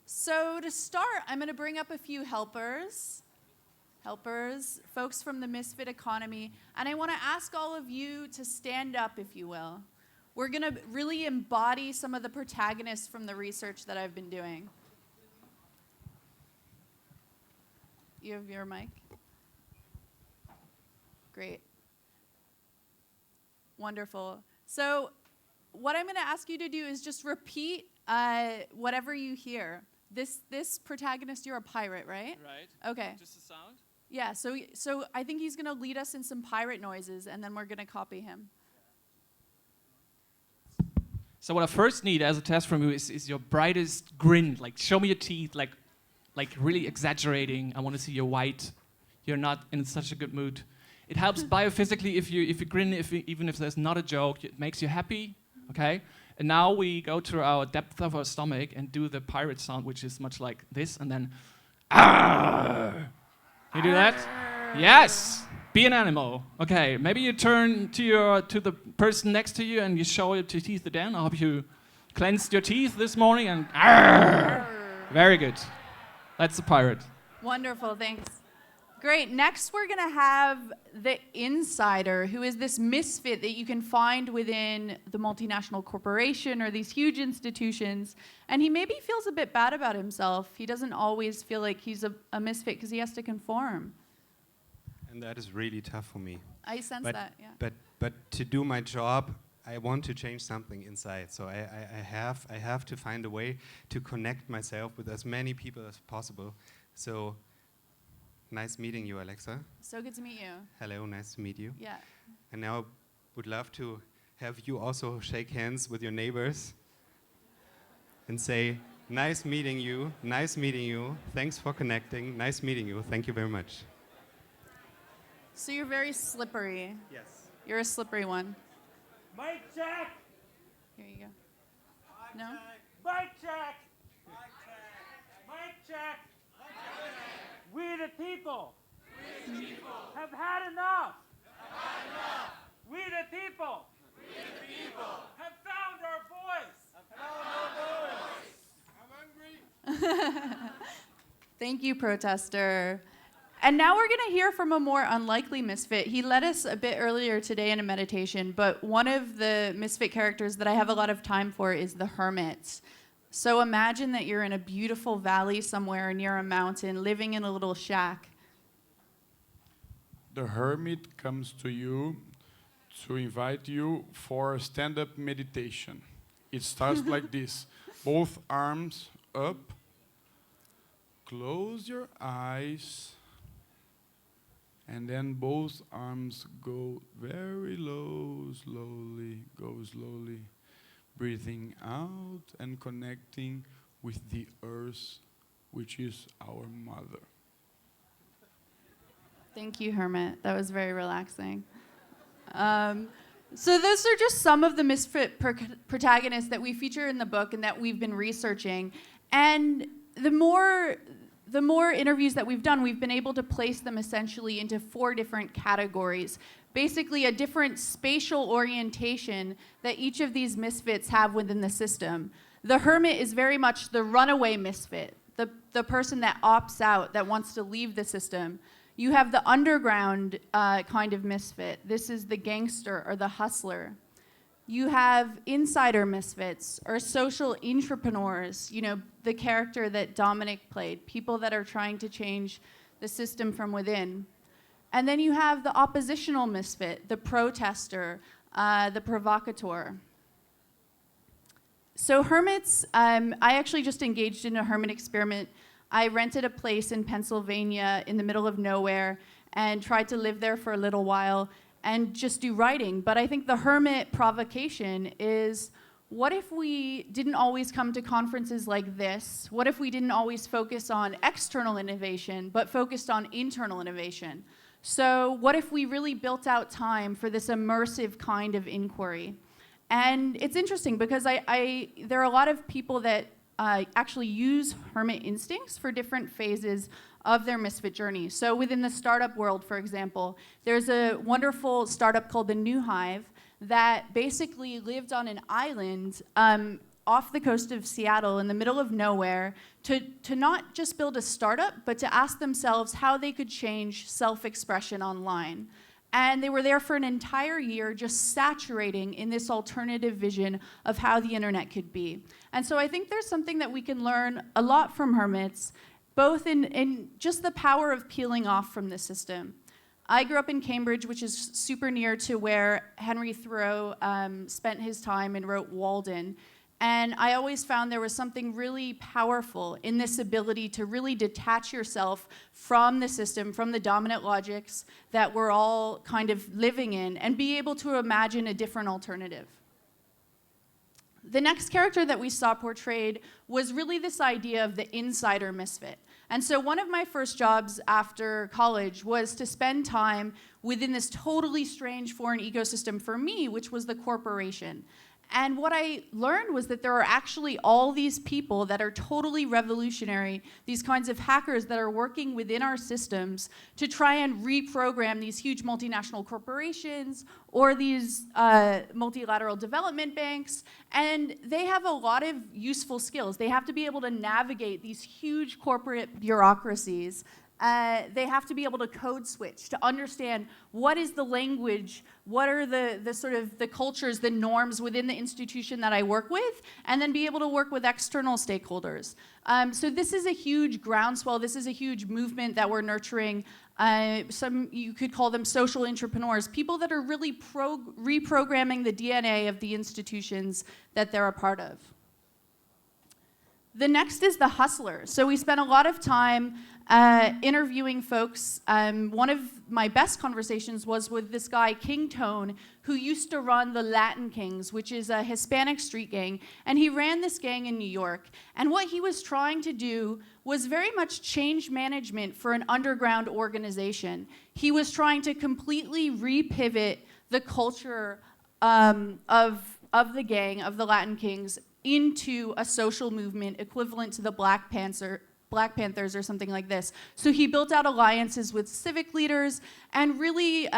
So to start, I'm going to bring up a few helpers, folks from the misfit economy, and I want to ask all of you to stand up, if you will. We're going to really embody some of the protagonists from the research that I've been doing. You have your mic? Great. Wonderful. So what I'm going to ask you to do is just repeat whatever you hear. This protagonist, you're a pirate, right? Right. Okay. Just the sound? Yeah, so I think he's going to lead us in some pirate noises, and then we're going to copy him. So what I first need as a test from you is your brightest grin. Like, show me your teeth, like really exaggerating. I want to see your white. You're not in such a good mood. It helps biophysically if you grin, even if there's not a joke. It makes you happy, okay? And now we go to our depth of our stomach and do the pirate sound, which is much like this, and then, Arr! You do that? Yes. Be an animal. Okay. Maybe you turn to the person next to you and you show your teeth again. I hope you cleansed your teeth this morning and Arr! Very good. That's the pirate. Wonderful, thanks. Great. Next, we're going to have the insider, who is this misfit that you can find within the multinational corporation or these huge institutions. And he maybe feels a bit bad about himself. He doesn't always feel like he's a misfit because he has to conform. And that is really tough for me. I sense that, yeah. But to do my job, I want to change something inside. So I have to find a way to connect myself with as many people as possible. So nice meeting you, Alexa. So good to meet you. Hello, nice to meet you. Yeah. And now I would love to have you also shake hands with your neighbors and say, nice meeting you, thanks for connecting, nice meeting you, thank you very much. So you're very slippery. Yes. You're a slippery one. Mic check! Here you go. No? Mic check! Mic check! We the people have had enough. We the people have found our voice. I'm hungry. Thank you, protester. And now we're going to hear from a more unlikely misfit. He led us a bit earlier today in a meditation, but one of the misfit characters that I have a lot of time for is the hermits. So imagine that you're in a beautiful valley somewhere near a mountain, living in a little shack. The hermit comes to you to invite you for a stand-up meditation. It starts like this. Both arms up. Close your eyes. And then both arms go very low, slowly, breathing out and connecting with the earth, which is our mother. Thank you, Hermit. That was very relaxing. So those are just some of the misfit protagonists that we feature in the book and that we've been researching. And the more interviews that we've done, we've been able to place them essentially into 4 different categories. Basically, a different spatial orientation that each of these misfits have within the system. The hermit is very much the runaway misfit, the person that opts out, that wants to leave the system. You have the underground kind of misfit. This is the gangster or the hustler. You have insider misfits or social entrepreneurs, the character that Dominic played, people that are trying to change the system from within. And then you have the oppositional misfit, the protester, the provocateur. So hermits, I actually just engaged in a hermit experiment. I rented a place in Pennsylvania in the middle of nowhere and tried to live there for a little while and just do writing. But I think the hermit provocation is, what if we didn't always come to conferences like this? What if we didn't always focus on external innovation, but focused on internal innovation? So what if we really built out time for this immersive kind of inquiry? And it's interesting because there are a lot of people that actually use hermit instincts for different phases of their misfit journey. So within the startup world, for example, there's a wonderful startup called the New Hive that basically lived on an island off the coast of Seattle in the middle of nowhere to not just build a startup, but to ask themselves how they could change self-expression online. And they were there for an entire year just saturating in this alternative vision of how the internet could be. And so I think there's something that we can learn a lot from hermits, both in just the power of peeling off from the system. I grew up in Cambridge, which is super near to where Henry Thoreau spent his time and wrote Walden. And I always found there was something really powerful in this ability to really detach yourself from the system, from the dominant logics that we're all kind of living in, and be able to imagine a different alternative. The next character that we saw portrayed was really this idea of the insider misfit. And so one of my first jobs after college was to spend time within this totally strange foreign ecosystem for me, which was the corporation. And what I learned was that there are actually all these people that are totally revolutionary, these kinds of hackers that are working within our systems to try and reprogram these huge multinational corporations or these multilateral development banks. And they have a lot of useful skills. They have to be able to navigate these huge corporate bureaucracies. They have to be able to code switch, to understand what is the language, what are the sort of the cultures, the norms within the institution that I work with, and then be able to work with external stakeholders. So this is a huge groundswell. This is a huge movement that we're nurturing. You could call them social entrepreneurs, people that are really reprogramming the DNA of the institutions that they're a part of. The next is the hustler. So we spent a lot of time interviewing folks. One of my best conversations was with this guy, King Tone, who used to run the Latin Kings, which is a Hispanic street gang. And he ran this gang in New York. And what he was trying to do was very much change management for an underground organization. He was trying to completely repivot the culture of the gang, of the Latin Kings, into a social movement equivalent to the Black Panthers or something like this. So he built out alliances with civic leaders and really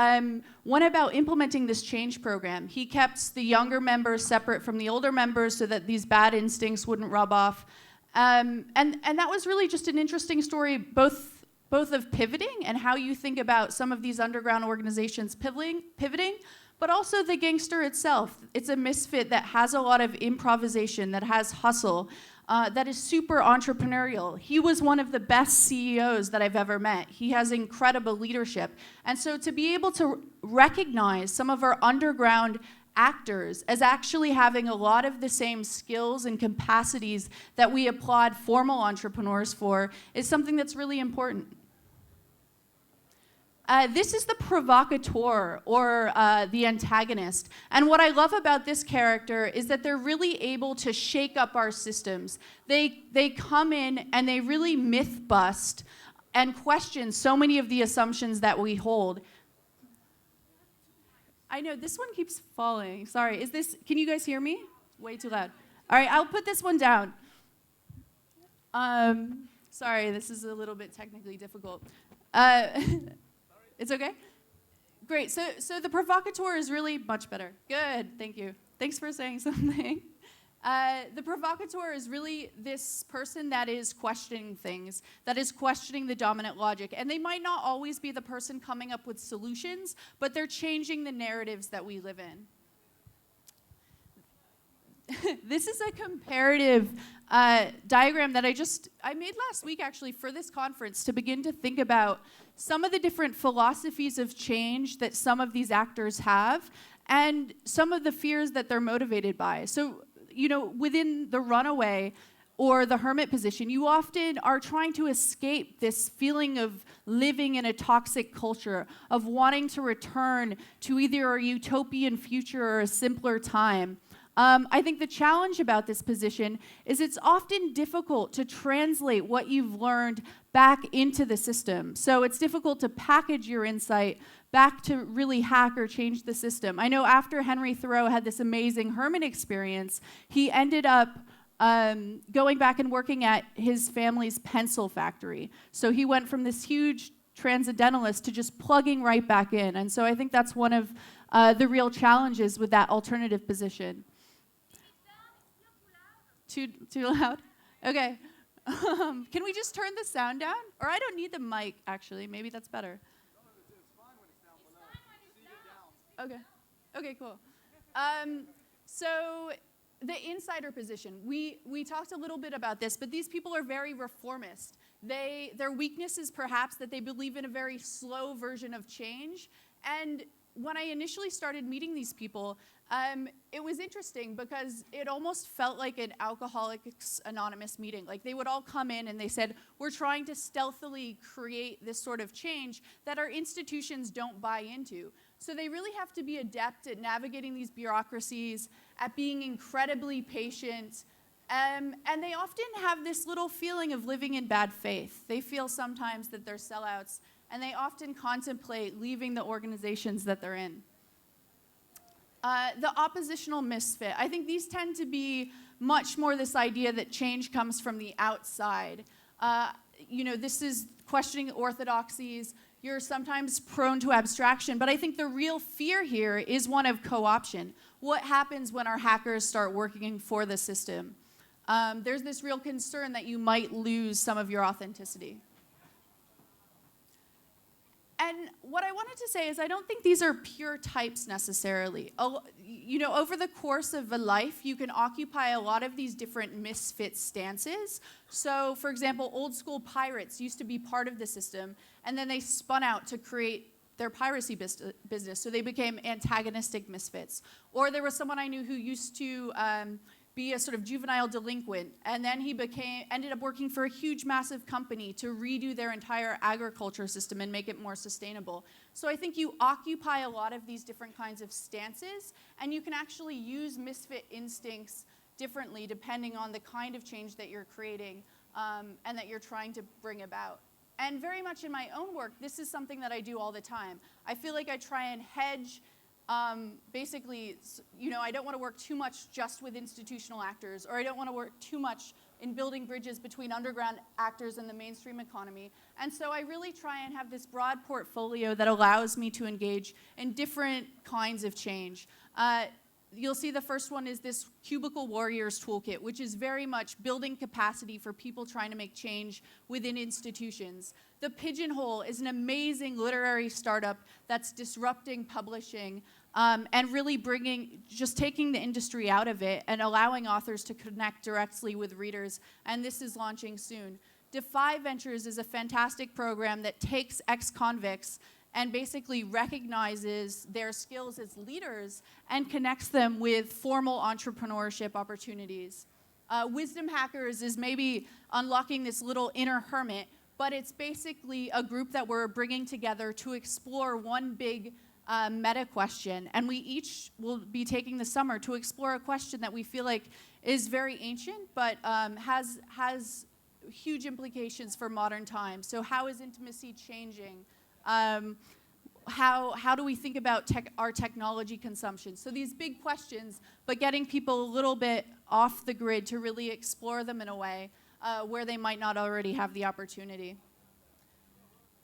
went about implementing this change program. He kept the younger members separate from the older members so that these bad instincts wouldn't rub off. And that was really just an interesting story, both of pivoting and how you think about some of these underground organizations pivoting, but also the gangster itself. It's a misfit that has a lot of improvisation, that has hustle, that is super entrepreneurial. He was one of the best CEOs that I've ever met. He has incredible leadership. And so to be able to recognize some of our underground actors as actually having a lot of the same skills and capacities that we applaud formal entrepreneurs for is something that's really important. This is the provocateur, or the antagonist. And what I love about this character is that they're really able to shake up our systems. They come in and they really myth bust and question so many of the assumptions that we hold. I know, this one keeps falling. Sorry, can you guys hear me? Way too loud. All right, I'll put this one down. Sorry, this is a little bit technically difficult. It's okay? Great, so the provocateur is really much better. Good, thank you. Thanks for saying something. The provocateur is really this person that is questioning things, that is questioning the dominant logic. And they might not always be the person coming up with solutions, but they're changing the narratives that we live in. This is a comparative diagram that I made last week actually for this conference to begin to think about some of the different philosophies of change that some of these actors have and some of the fears that they're motivated by. So, within the runaway or the hermit position, you often are trying to escape this feeling of living in a toxic culture, of wanting to return to either a utopian future or a simpler time. I think the challenge about this position is it's often difficult to translate what you've learned back into the system. So it's difficult to package your insight back to really hack or change the system. I know after Henry Thoreau had this amazing hermit experience, he ended up going back and working at his family's pencil factory. So he went from this huge transcendentalist to just plugging right back in. And so I think that's one of the real challenges with that alternative position. Too loud? Okay. Can we just turn the sound down? Or I don't need the mic, actually. Maybe that's better. Okay. Okay, cool. So the insider position. We talked a little bit about this, but these people are very reformist. Their weakness is perhaps that they believe in a very slow version of change. And when I initially started meeting these people, it was interesting because it almost felt like an Alcoholics Anonymous meeting. Like they would all come in and they said, we're trying to stealthily create this sort of change that our institutions don't buy into. So they really have to be adept at navigating these bureaucracies, at being incredibly patient, and they often have this little feeling of living in bad faith. They feel sometimes that they're sellouts, and they often contemplate leaving the organizations that they're in. The oppositional misfit. I think these tend to be much more this idea that change comes from the outside. This is questioning orthodoxies. You're sometimes prone to abstraction, but I think the real fear here is one of co-option. What happens when our hackers start working for the system? There's this real concern that you might lose some of your authenticity. And what I wanted to say is I don't think these are pure types necessarily. Over the course of a life, you can occupy a lot of these different misfit stances. So, for example, old school pirates used to be part of the system, and then they spun out to create their piracy business. So they became antagonistic misfits. Or there was someone I knew who used to be a sort of juvenile delinquent, and then he ended up working for a huge, massive company to redo their entire agriculture system and make it more sustainable. So I think you occupy a lot of these different kinds of stances, and you can actually use misfit instincts differently depending on the kind of change that you're creating and that you're trying to bring about. And very much in my own work, this is something that I do all the time. I feel like I try and hedge basically, I don't want to work too much just with institutional actors, or I don't want to work too much in building bridges between underground actors and the mainstream economy. And so I really try and have this broad portfolio that allows me to engage in different kinds of change. You'll see the first one is this Cubicle Warriors Toolkit, which is very much building capacity for people trying to make change within institutions. The Pigeonhole is an amazing literary startup that's disrupting publishing and really taking the industry out of it and allowing authors to connect directly with readers. And this is launching soon. Defy Ventures is a fantastic program that takes ex-convicts and basically recognizes their skills as leaders and connects them with formal entrepreneurship opportunities. Wisdom Hackers is maybe unlocking this little inner hermit, but it's basically a group that we're bringing together to explore one big meta question. And we each will be taking the summer to explore a question that we feel like is very ancient, but has huge implications for modern times. So how is intimacy changing? How do we think about our technology consumption? So these big questions, but getting people a little bit off the grid to really explore them in a way where they might not already have the opportunity.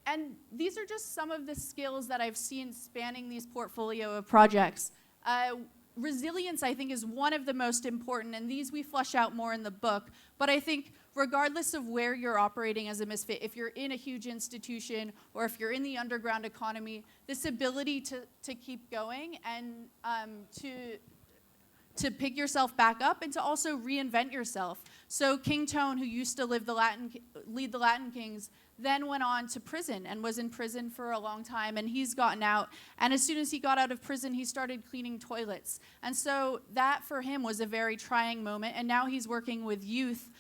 And these are just some of the skills that I've seen spanning these portfolio of projects. Resilience, I think, is one of the most important, and these we flesh out more in the book. But I think regardless of where you're operating as a misfit, if you're in a huge institution or if you're in the underground economy, this ability to keep going and to pick yourself back up and to also reinvent yourself. So King Tone, who used to lead the Latin Kings, then went on to prison and was in prison for a long time, and he's gotten out. And as soon as he got out of prison, he started cleaning toilets. And so that for him was a very trying moment, and now he's working with youth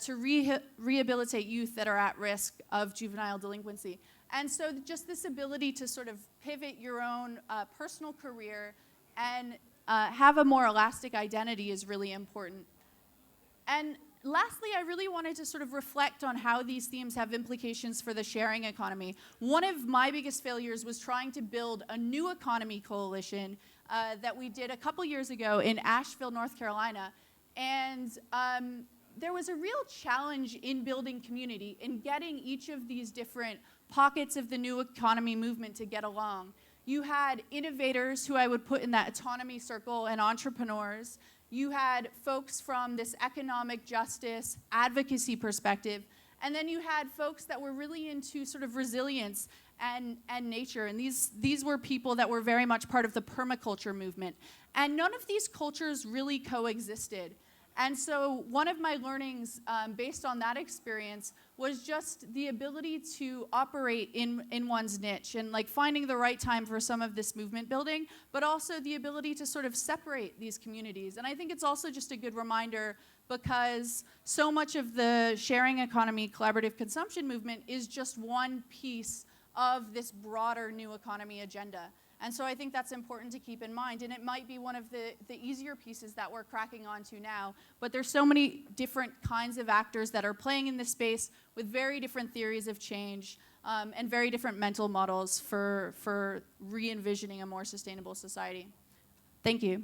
to rehabilitate youth that are at risk of juvenile delinquency. And so just this ability to sort of pivot your own personal career and have a more elastic identity is really important. And lastly, I really wanted to sort of reflect on how these themes have implications for the sharing economy. One of my biggest failures was trying to build a new economy coalition that we did a couple years ago in Asheville, North Carolina. And there was a real challenge in building community, in getting each of these different pockets of the new economy movement to get along. You had innovators who I would put in that autonomy circle and entrepreneurs. You had folks from this economic justice advocacy perspective, and then you had folks that were really into sort of resilience and nature. And these were people that were very much part of the permaculture movement. And none of these cultures really coexisted. And so one of my learnings based on that experience was just the ability to operate in one's niche and like finding the right time for some of this movement building, but also the ability to sort of separate these communities. And I think it's also just a good reminder because so much of the sharing economy, collaborative consumption movement is just one piece of this broader new economy agenda. And so I think that's important to keep in mind. And it might be one of the easier pieces that we're cracking onto now. But there's so many different kinds of actors that are playing in this space with very different theories of change and very different mental models for re-envisioning a more sustainable society. Thank you.